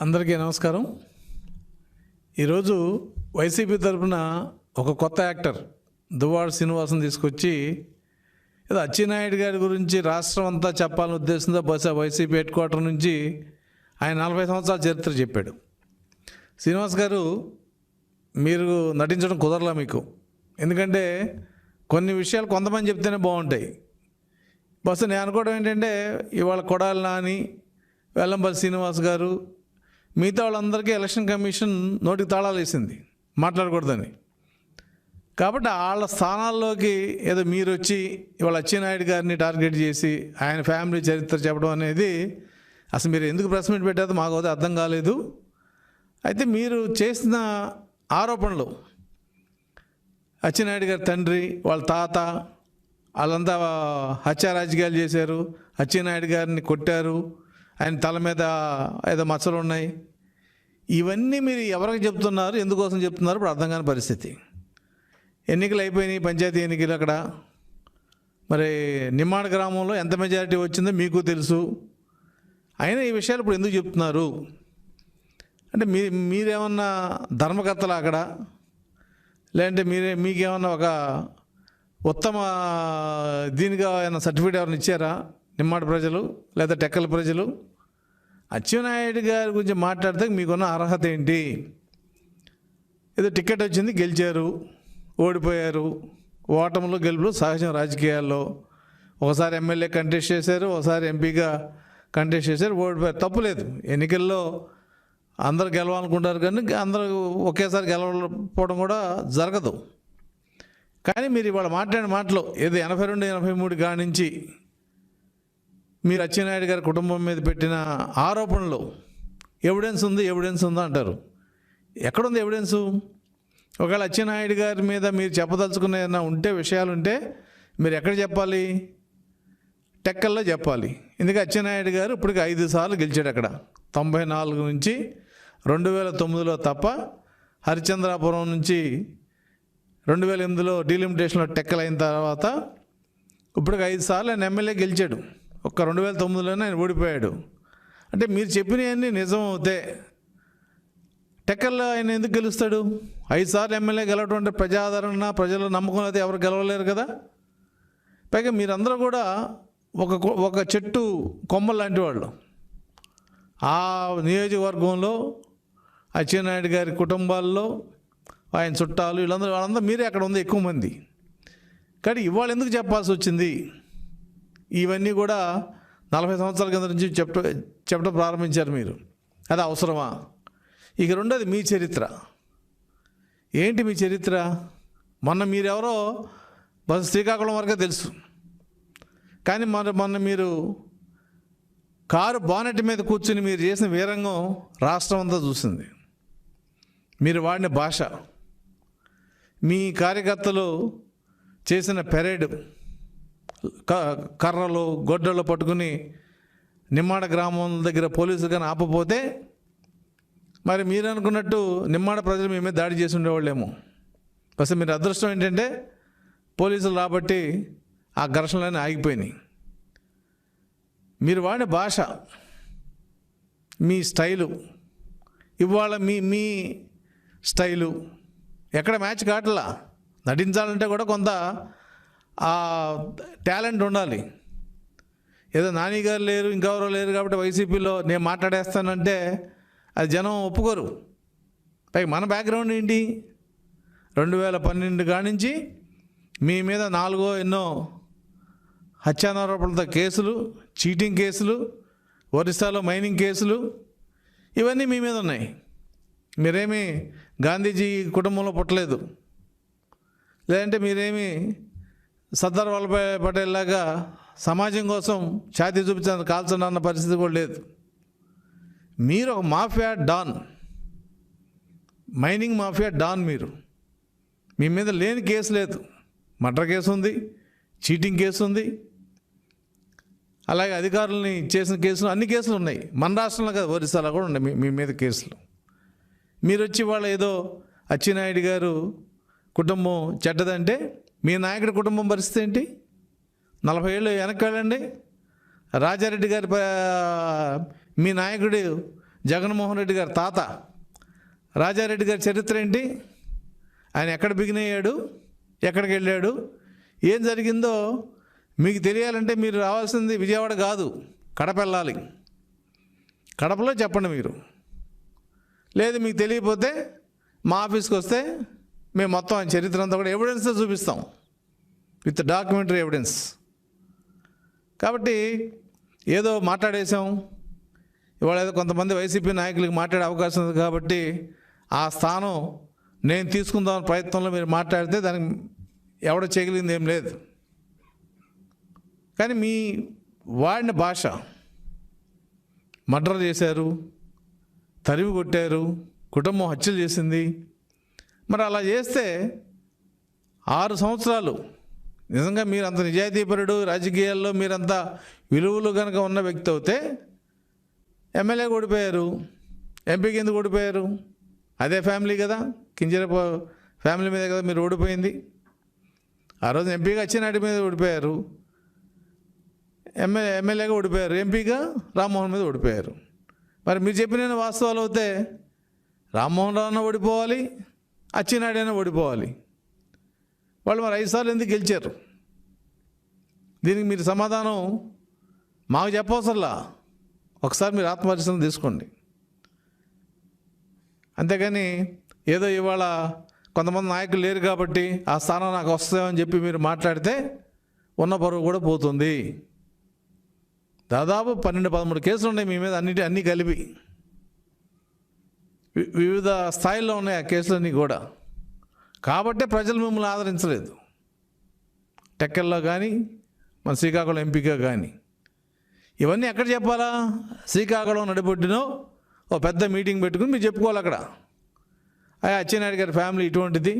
అందరికీ నమస్కారం. ఈరోజు వైసీపీ తరఫున ఒక కొత్త యాక్టర్ దువ్వాడ శ్రీనివాసం తీసుకొచ్చి ఏదో అచ్చెన్నాయుడు గారి గురించి రాష్ట్రం అంతా చెప్పాలని ఉద్దేశంతో బహుశా వైసీపీ హెడ్ క్వార్టర్ నుంచి ఆయన 40 సంవత్సరాల చరిత్ర చెప్పాడు. శ్రీనివాస్ గారు, మీరు నటించడం కుదరలా మీకు. ఎందుకంటే కొన్ని విషయాలు కొంతమంది చెప్తేనే బాగుంటాయి. బస్సు నేను అనుకోవడం ఏంటంటే, ఇవాళ కొడాలి నాని, వెల్లంపల్లి శ్రీనివాస్ గారు, మిగతా వాళ్ళందరికీ ఎలక్షన్ కమిషన్ నోటికి తాళాలు వేసింది మాట్లాడకూడదని. కాబట్టి వాళ్ళ స్థానాల్లోకి ఏదో మీరు వచ్చి ఇవాళ అచ్చెన్నాయుడు గారిని టార్గెట్ చేసి ఆయన ఫ్యామిలీ చరిత్ర చెప్పడం అనేది అసలు మీరు ఎందుకు ప్రెస్ మీట్ పెట్టారో మాకు అయితే అర్థం కాలేదు. అయితే మీరు చేసిన ఆరోపణలు, అచ్చెన్నాయుడు గారి తండ్రి, వాళ్ళ తాత, వాళ్ళంతా హత్యా రాజకీయాలు చేశారు, అచ్చెన్నాయుడు గారిని కొట్టారు, ఆయన తల మీద ఏదో మచ్చలు ఉన్నాయి, ఇవన్నీ మీరు ఎవరికి చెప్తున్నారు, ఎందుకోసం చెప్తున్నారు ఇప్పుడు అర్థం కాని పరిస్థితి. ఎన్నికలు అయిపోయినాయి, పంచాయతీ ఎన్నికలు. అక్కడ మరి నిమ్మాడ గ్రామంలో ఎంత మెజారిటీ వచ్చిందో మీకు తెలుసు. అయినా ఈ విషయాలు ఇప్పుడు ఎందుకు చెప్తున్నారు అంటే మీరేమన్నా ధర్మకర్తలు అక్కడ, లేదంటే మీకేమన్నా ఒక ఉత్తమ దీనిగా ఏమైనా సర్టిఫికేట్ ఎవరైనా ఇచ్చారా నిమ్మాడ ప్రజలు లేదా టెక్కల ప్రజలు? అచ్చెన్నాయుడు గారి గురించి మాట్లాడితే మీకున్న అర్హత ఏంటి? ఏదో టికెట్ వచ్చింది, గెలిచారు, ఓడిపోయారు. ఓటములు గెలుపులు సహజం రాజకీయాల్లో. ఒకసారి ఎమ్మెల్యే కంటెస్ట్ చేశారు, ఒకసారి ఎంపీగా కంటెస్ట్ చేశారు, ఓడిపోయారు. తప్పులేదు, ఎన్నికల్లో అందరు గెలవాలనుకుంటారు, కానీ అందరూ ఒకేసారి గెలవకపోవడం కూడా జరగదు. కానీ మీరు ఇవాళ మాట్లాడిన మాటలు ఏదో 82, 83 కాడి నుంచి మీరు అచ్చెన్నాయుడు గారి కుటుంబం మీద పెట్టిన ఆరోపణలు ఎవిడెన్స్ ఉందా అంటారు. ఎక్కడుంది ఎవిడెన్సు? ఒకవేళ అచ్చెన్నాయుడు గారి మీద మీరు చెప్పదలుచుకున్న ఏదైనా ఉంటే, విషయాలు ఉంటే మీరు ఎక్కడ చెప్పాలి? టెక్కల్లో చెప్పాలి. ఎందుకంటే అచ్చెన్నాయుడు గారు ఇప్పటికి 5 సార్లు గెలిచాడు అక్కడ. 94 నుంచి 2009లో తప్ప, హరిచంద్రాపురం నుంచి 2008లో డీలిమిటేషన్లో టెక్కలు అయిన తర్వాత ఇప్పటికి 5 సార్లు ఆయన ఎమ్మెల్యే గెలిచాడు. ఒక్క 2009లోనే ఆయన ఓడిపోయాడు. అంటే మీరు చెప్పినవన్నీ నిజం అవుతే టెక్కల్లో ఆయన ఎందుకు గెలుస్తాడు? 5 సార్లు ఎమ్మెల్యే గెలవడం అంటే ప్రజాదరణ, ప్రజల నమ్మకం అయితే ఎవరు గెలవలేరు కదా. పైగా మీరందరూ కూడా ఒక చెట్టు కొమ్మలు లాంటి వాళ్ళు. ఆ నియోజకవర్గంలో అచ్చెన్నాయుడు గారి కుటుంబాల్లో ఆయన చుట్టాలు, వాళ్ళందరూ మీరే అక్కడ ఉంది ఎక్కువ మంది. కానీ ఇవాళ ఎందుకు చెప్పాల్సి వచ్చింది? ఇవన్నీ కూడా 40 సంవత్సరాల కింద నుంచి చెప్పడం ప్రారంభించారు మీరు. అది అవసరమా? ఇక రెండోది మీ చరిత్ర ఏంటి? మీ చరిత్ర మొన్న మీరెవరో బస్ శ్రీకాకుళం వరకే తెలుసు, కానీ మొన్న మీరు కారు బానెట్ మీద కూర్చుని మీరు చేసిన వీరంగం రాష్ట్రం అంతా చూసింది. మీరు వాడిన భాష, మీ కార్యకర్తలు చేసిన పెరేడ్, కర్రలు గొడ్డలు పట్టుకుని నిమ్మాడ గ్రామం దగ్గర పోలీసులు కానీ ఆపపోతే మరి మీరు అనుకున్నట్టు నిమ్మాడ ప్రజలు మీ మీద దాడి చేసి ఉండేవాళ్ళేమో. అసలు మీరు అదృష్టం ఏంటంటే పోలీసులు రాబట్టి ఆ ఘర్షణలన్నీ ఆగిపోయినాయి. మీరు వాడిన భాష, మీ స్టైలు, ఇవాళ మీ స్టైలు ఎక్కడ మ్యాచ్ కావట్లా. నటించాలంటే కూడా కొంత టాలెంట్ ఉండాలి. ఏదో నాని గారు లేరు, ఇంకెవరో లేరు కాబట్టి వైసీపీలో నేను మాట్లాడేస్తానంటే అది జనం ఒప్పుకోరు. పైగా మన బ్యాక్గ్రౌండ్ ఏంటి? 2012 కాడి నుంచి మీ మీద 4 ఎన్నో హత్యారోపణలతో కేసులు, చీటింగ్ కేసులు, ఒరిస్సాలో మైనింగ్ కేసులు, ఇవన్నీ మీ మీద ఉన్నాయి. మీరేమీ గాంధీజీ కుటుంబంలో పుట్టలేదు, లేదంటే మీరేమీ సర్దార్ వల్లభాయ్ పటేల్ లాగా సమాజం కోసం ఛాతీ చూపించడానికి కాల్చండి అన్న పరిస్థితి కూడా లేదు. మీరు ఒక mafia don, mining mafia don. మీ మీద లేని కేసు లేదు. మర్డర్ కేసు ఉంది, చీటింగ్ కేసు ఉంది, అలాగే అధికారులని చేసిన కేసులు, అన్ని కేసులు ఉన్నాయి. మన రాష్ట్రంలో కదా, ఒరిస్సాలో కూడా ఉన్నాయి మీ మీద కేసులు. మీరు వచ్చి వాళ్ళు ఏదో అచ్చెన్నాయుడు గారు కుటుంబం చెడ్డదంటే మీ నాయకుడి కుటుంబం పరిస్థితి ఏంటి? 40 ఏళ్ళు వెనక్కి వెళ్ళండి. రాజారెడ్డి గారి మీ నాయకుడు జగన్మోహన్ రెడ్డి గారి తాత రాజారెడ్డి గారి చరిత్ర ఏంటి? ఆయన ఎక్కడ బిగిన్ అయ్యాడు, ఎక్కడికి వెళ్ళాడు, ఏం జరిగిందో మీకు తెలియాలంటే మీరు రావాల్సింది విజయవాడ కాదు, కడప వెళ్ళాలి. కడపలో చెప్పండి మీరు. లేదు మీకు తెలియకపోతే మా ఆఫీస్కి వస్తే మేము మొత్తం ఆయన చరిత్ర అంతా కూడా ఎవిడెన్స్తో చూపిస్తాం, విత్ డాక్యుమెంటరీ ఎవిడెన్స్. కాబట్టి ఏదో మాట్లాడేసాం, ఇవాళ ఏదో కొంతమంది వైసీపీ నాయకులకి మాట్లాడే అవకాశం ఉంది కాబట్టి ఆ స్థానం నేను తీసుకుందామని ప్రయత్నంలో మీరు మాట్లాడితే దానికి ఎవడ చేయగలిగింది ఏం లేదు. కానీ మీ వాడిన భాష, మర్డర్ చేశారు, తరివి కొట్టారు, కుటుంబం హత్యలు చేసింది. మరి అలా చేస్తే 6 సంవత్సరాలు నిజంగా మీరు అంత నిజాయితీపరుడు, రాజకీయాల్లో మీరంతా విలువలు కనుక ఉన్న వ్యక్తి అయితే ఎమ్మెల్యే ఓడిపోయారు, ఎంపీకి ఎందుకు ఓడిపోయారు? అదే ఫ్యామిలీ కదా, కింజరపు ఫ్యామిలీ మీద కదా మీరు ఓడిపోయింది. ఆ రోజు ఎంపీగా అచ్చెన్నాయుడు మీద ఓడిపోయారు, ఎమ్మెల్యేగా ఓడిపోయారు, ఎంపీగా రామ్మోహన్ మీద ఓడిపోయారు. మరి మీరు చెప్పిన వాస్తవాలు అయితే రామ్మోహన్ రావు ఓడిపోవాలి, అచ్చెన్నాయుడు అయినా ఓడిపోవాలి. వాళ్ళు మరి 5 సార్లు ఎందుకు గెలిచారు? దీనికి మీరు సమాధానం మాకు చెప్పవసరలా, ఒకసారి మీరు ఆత్మపరిశీలన తీసుకోండి. అంతేగాని ఏదో ఇవాళ కొంతమంది నాయకులు లేరు కాబట్టి ఆ స్థానం నాకు వస్తామని చెప్పి మీరు మాట్లాడితే ఉన్న పరువు కూడా పోతుంది. దాదాపు 12-13 కేసులు ఉన్నాయి మీ మీద, అన్నీ కలిపి వివిధ స్థాయిల్లో ఉన్నాయి ఆ కేసులన్నీ కూడా. కాబట్టే ప్రజలు మిమ్మల్ని ఆదరించలేదు, టెక్కల్లో కానీ మన శ్రీకాకుళం ఎంపీగా కానీ. ఇవన్నీ ఎక్కడ చెప్పాలా? శ్రీకాకుళం నడిబొడ్డునో ఓ పెద్ద మీటింగ్ పెట్టుకుని మీరు చెప్పుకోవాలి అక్కడ. అచ్చెన్నాయుడు గారి ఫ్యామిలీ ఇటువంటిది,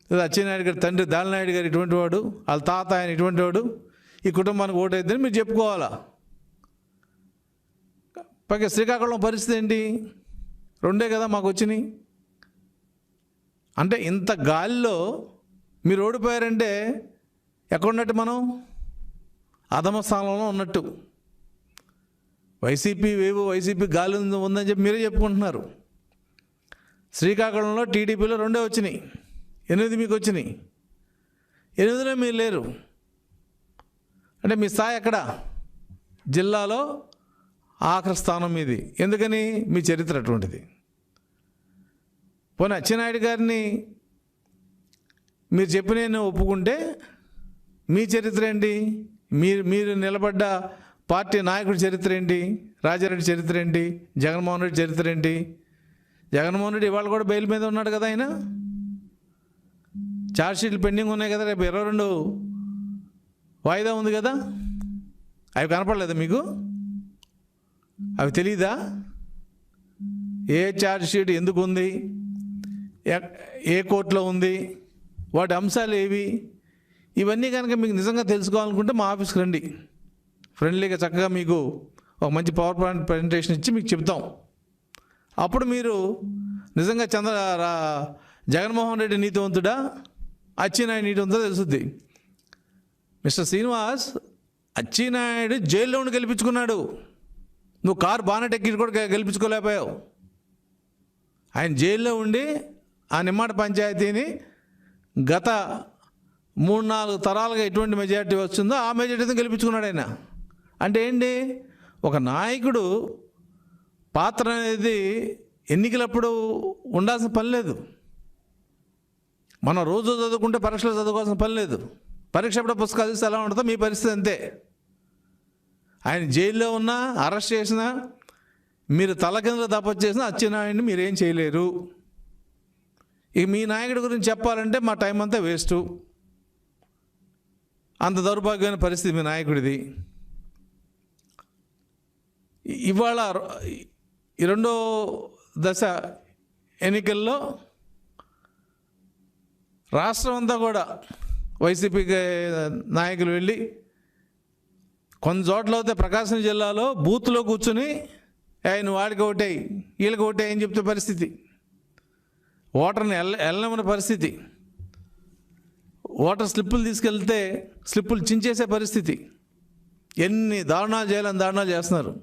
లేదా అచ్చెన్నాయుడు గారి తండ్రి దాలినాయుడు గారు ఇటువంటి వాడు, వాళ్ళ తాత ఆయన ఇటువంటి వాడు, ఈ కుటుంబానికి ఓటైద్దని మీరు చెప్పుకోవాలా. పైగా శ్రీకాకుళం పరిస్థితి ఏంటి? 2 కదా మాకు వచ్చినాయి. అంటే ఇంత గాలిలో మీరు ఓడిపోయారంటే ఎక్కడున్నట్టు? మనం అధమ స్థానంలో ఉన్నట్టు. వైసీపీ గాలి ఉందని చెప్పి మీరే చెప్పుకుంటున్నారు. శ్రీకాకుళంలో టీడీపీలో 2 వచ్చినాయి, 8 మీకు వచ్చినాయి. 8లో మీరు లేరు అంటే మీ స్థాయి ఎక్కడ? జిల్లాలో ఆఖరి స్థానం మీది. ఎందుకని? మీ చరిత్ర అటువంటిది. పోనీ అచ్చెన్నాయుడు గారిని మీరు చెప్పిన ఒప్పుకుంటే మీ చరిత్ర ఏంటి? మీరు నిలబడ్డ పార్టీ నాయకుడి చరిత్ర ఏంటి? రాజారెడ్డి చరిత్ర ఏంటి? జగన్మోహన్ రెడ్డి చరిత్ర ఏంటి? జగన్మోహన్ రెడ్డి ఇవాళ కూడా బెయిల్ మీద ఉన్నాడు కదా, ఆయన ఛార్జ్షీట్లు పెండింగ్ ఉన్నాయి కదా, రేపు 22 వాయిదా ఉంది కదా. అవి కనపడలేదా మీకు? అవి తెలీదా? ఏ ఛార్జ్షీట్ ఎందుకు ఉంది, ఏ కోర్టులో ఉంది, వాటి అంశాలు ఏవి, ఇవన్నీ కనుక మీకు నిజంగా తెలుసుకోవాలనుకుంటే మా ఆఫీస్కి రండి. ఫ్రెండ్లీగా చక్కగా మీకు ఒక మంచి పవర్ పాయింట్ ప్రజెంటేషన్ ఇచ్చి మీకు చెప్తాం. అప్పుడు మీరు నిజంగా జగన్మోహన్ రెడ్డి నీతివంతుడా, అచ్చెన్నాయుడు నీతివంతుడా తెలుస్తుంది. మిస్టర్ శ్రీనివాస్, అచ్చెన్నాయుడు జైల్లో ఉండి గెలిపించుకున్నాడు, నువ్వు కారు బానెట్ ఎక్కి కూడా గెలిపించుకోలేకపోయావు. ఆయన జైల్లో ఉండి ఆ నిమ్మాడ పంచాయతీని గత 3-4 తరాలుగా ఎటువంటి మెజారిటీ వస్తుందో ఆ మెజారిటీతో గెలిపించుకున్నాడు ఆయన. అంటే ఏంటి? ఒక నాయకుడు పాత్ర అనేది ఎన్నికలప్పుడు ఉండాల్సిన పని లేదు. మనం రోజు చదువుకుంటే పరీక్షలు చదువుకోవాల్సిన పని లేదు. పరీక్ష అప్పుడు పుస్తకాలు చూస్తే ఎలా ఉంటుందో మీ పరిస్థితి అంతే. ఆయన జైల్లో ఉన్నా, అరెస్ట్ చేసినా, మీరు తల కింద తపస్సు చేసినా అచ్చెన్నాయుడిని మీరేం చేయలేరు. ఇక మీ నాయకుడి గురించి చెప్పాలంటే మా టైం అంతా వేస్టు. అంత దౌర్భాగ్యమైన పరిస్థితి మీ నాయకుడిది. ఇవాళ 2వ దశ ఎన్నికల్లో రాష్ట్రం అంతా కూడా వైసీపీ నాయకులు వెళ్ళి కొన్ని చోట్ల అయితే ప్రకాశం జిల్లాలో బూత్లో కూర్చుని ఆయన వాడికి ఒకటేయి వీళ్ళకి ఒకటే అని చెప్తే పరిస్థితి, ఓటర్ని వెళ్ళమన్న పరిస్థితి, ఓటర్ స్లిప్పులు తీసుకెళ్తే స్లిప్పులు చించేసే పరిస్థితి. ఎన్ని దారుణాలు చేయాలని దారుణాలు చేస్తున్నారు.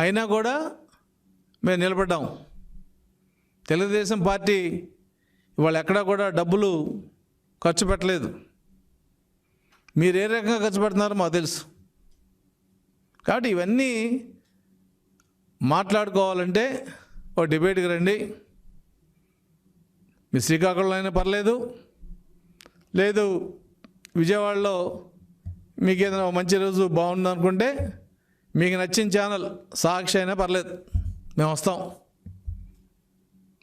అయినా కూడా మేము నిలబడ్డాం. తెలుగుదేశం పార్టీ ఇవాళ ఎక్కడా కూడా డబ్బులు ఖర్చు పెట్టలేదు. మీరు ఏ రకంగా ఖర్చు పెడుతున్నారో మాకు తెలుసు. కాబట్టి ఇవన్నీ మాట్లాడుకోవాలంటే ఒక డిబేట్కి రండి. మీ శ్రీకాకుళంలో అయినా పర్లేదు, లేదు విజయవాడలో మీకు ఏదైనా మంచి రోజు బాగుంది అనుకుంటే మీకు నచ్చిన ఛానల్ సాక్షి అయినా పర్లేదు, మేము వస్తాం.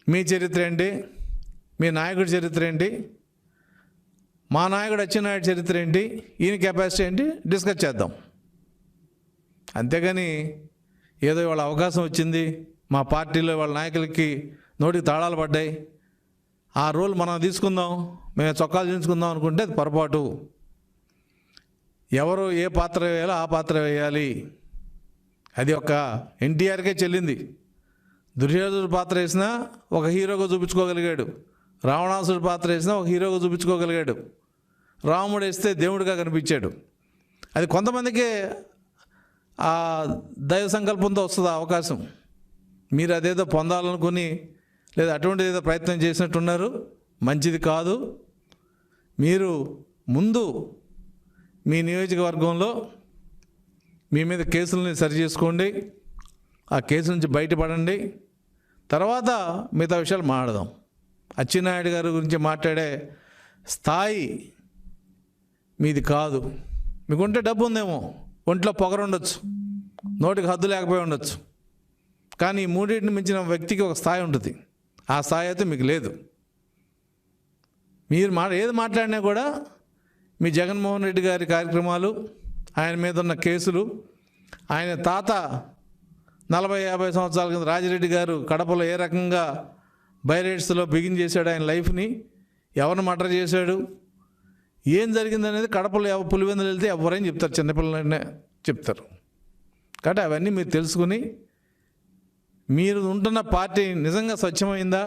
మీ చరిత్ర ఏంటి, మీ నాయకుడి చరిత్ర ఏంటి, మా నాయకుడు అచ్చెన్నాయుడు చరిత్ర ఏంటి, ఈయన కెపాసిటీ ఏంటి డిస్కస్ చేద్దాం. అంతేగాని ఏదో వాళ్ళ అవకాశం వచ్చింది, మా పార్టీలో వాళ్ళ నాయకులకి నోటికి తాళాలు పడ్డాయి, ఆ రోల్ మనం తీసుకుందాం, మేము చొక్కాలు దించుకుందాం అనుకుంటే అది పొరపాటు. ఎవరు ఏ పాత్ర వేయాలో ఆ పాత్ర వేయాలి. అది ఒక ఎన్టీఆర్కే చెల్లింది. దుర్యోధనుడు పాత్ర వేసినా ఒక హీరోగా చూపించుకోగలిగాడు, రావణాసుడు పాత్ర వేసినా ఒక హీరోగా చూపించుకోగలిగాడు, రాముడు వేస్తే దేవుడిగా కనిపించాడు. అది కొంతమందికే ఆ దైవ సంకల్పంతో వస్తుంది ఆ అవకాశం. మీరు అదేదో పొందాలనుకుని లేదా అటువంటిది ఏదో ప్రయత్నం చేసినట్టున్నారు, మంచిది కాదు. మీరు ముందు మీ నియోజకవర్గంలో మీ మీద కేసులని సరి చేసుకోండి, ఆ కేసు నుంచి బయటపడండి, తర్వాత మిగతా విషయాలు మాట్లాడదాం. అచ్చెన్నాయుడు గారి గురించి మాట్లాడే స్థాయి మీది కాదు. మీకుంటే డబ్బు ఉందేమో, ఒంట్లో పొగరు ఉండొచ్చు, నోటికి హద్దు లేకపోయి ఉండొచ్చు, కానీ ఈ మూడింటిని మించిన వ్యక్తికి ఒక స్థాయి ఉంటుంది. ఆ స్థాయి అయితే మీకు లేదు. మీరు ఏది మాట్లాడినా కూడా మీ జగన్మోహన్ రెడ్డి గారి కార్యక్రమాలు, ఆయన మీద ఉన్న కేసులు, ఆయన తాత 40-50 సంవత్సరాల కింద రాజిరెడ్డి గారు కడపలో ఏ రకంగా బైరేట్స్లో బిగిన్ చేశాడు ఆయన లైఫ్ని, ఎవరిని మర్డర్ చేశాడు, ఏం జరిగిందనేది కడపలో పులివెందులు వెళ్తే ఎవరైనా చెప్తారు, చిన్నపిల్లలనే చెప్తారు. కాబట్టి అవన్నీ మీరు తెలుసుకుని మీరు ఉంటున్న పార్టీ నిజంగా స్వచ్ఛమైందా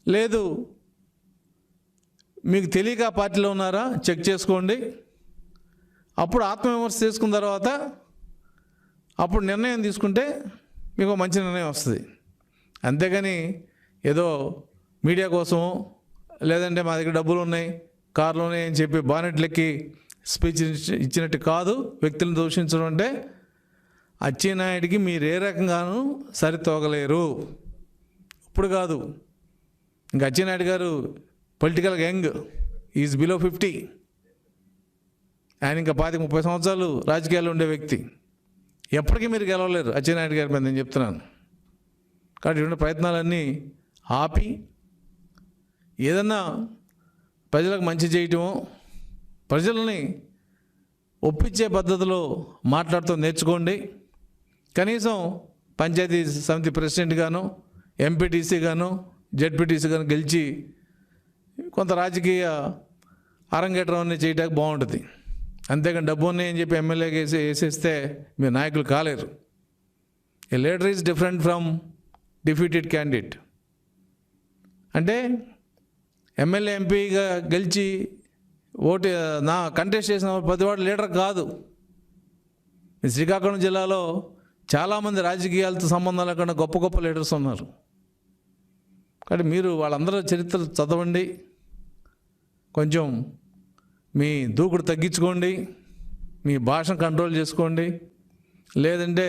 లేదు, మీకు తెలియక ఆ పార్టీలో ఉన్నారా చెక్ చేసుకోండి. అప్పుడు ఆత్మవిమర్శ చేసుకున్న తర్వాత అప్పుడు నిర్ణయం తీసుకుంటే మీకు మంచి నిర్ణయం వస్తుంది. అంతేగాని ఏదో మీడియా కోసమో లేదంటే మా దగ్గర డబ్బులు ఉన్నాయి, కార్లు ఉన్నాయి అని చెప్పి బానెట్లెక్కి స్పీచ్ ఇచ్చినట్టు కాదు. వ్యక్తులను దూషించడం అంటే అచ్చెన్నాయుడికి మీరు ఏ రకంగానూ సరితూగలేరు. ఇప్పుడు కాదు, ఇంకా అచ్చెన్నాయుడు గారు పొలిటికల్ యంగ్, ఈజ్ బిలో 50. ఆయన ఇంకా 25-30 సంవత్సరాలు రాజకీయాల్లో ఉండే వ్యక్తి. ఎప్పటికీ మీరు గెలవలేరు అచ్చెన్నాయుడు గారి మీద, నేను చెప్తున్నాను. కాబట్టి ఇటువంటి ప్రయత్నాలన్నీ ఆపి ఏదన్నా ప్రజలకు మంచి చేయటమో, ప్రజల్ని ఒప్పించే పద్ధతిలో మాట్లాడుతూ నేర్చుకోండి. కనీసం పంచాయతీ సమితి ప్రెసిడెంట్ గాను, ఎంపీటీసీ గాను, జెడ్పీటీసీ గాను గెలిచి కొంత రాజకీయ అరంగేట్రం అనేది చేయడానికి బాగుంటుంది. అంతేగాని డబ్బు ఉన్నాయని చెప్పి ఎమ్మెల్యేగా వేసేస్తే మీరు నాయకులు కాలేరు. A leader is different from defeated candidate. అంటే ఎమ్మెల్యే ఎంపీగా గెలిచి ఓటు కంటెస్ట్ చేసిన ప్రతివాడు లీడర్ కాదు. ఈ శ్రీకాకుళం జిల్లాలో చాలామంది రాజకీయాలతో సంబంధం లేకుండా గొప్ప గొప్ప లీడర్స్ ఉన్నారు. కాబట్టి మీరు వాళ్ళందరూ చరిత్ర చదవండి, కొంచెం మీ దూకుడు తగ్గించుకోండి, మీ భాషను కంట్రోల్ చేసుకోండి. లేదంటే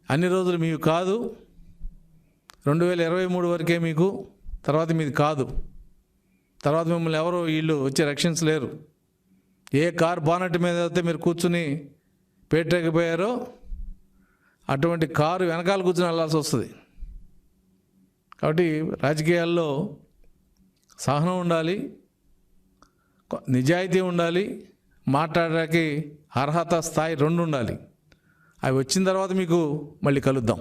అన్ని రోజులు మీకు కాదు, 2023 వరకే మీకు, తర్వాత మీది కాదు. తర్వాత మిమ్మల్ని ఎవరో వీళ్ళు వచ్చి రక్షించలేరు. ఏ కార్ బానెట్ మీద అయితే మీరు కూర్చుని పేటరేగిపోయారో అటువంటి కారు వెనకాల కూర్చుని వెళ్ళాల్సి వస్తుంది. కాబట్టి రాజకీయాల్లో సహనం ఉండాలి, నిజాయితీ ఉండాలి, మాట్లాడడానికి అర్హత స్థాయి 2 ఉండాలి. అవి వచ్చిన తర్వాత మీకు మళ్ళీ కలుద్దాం.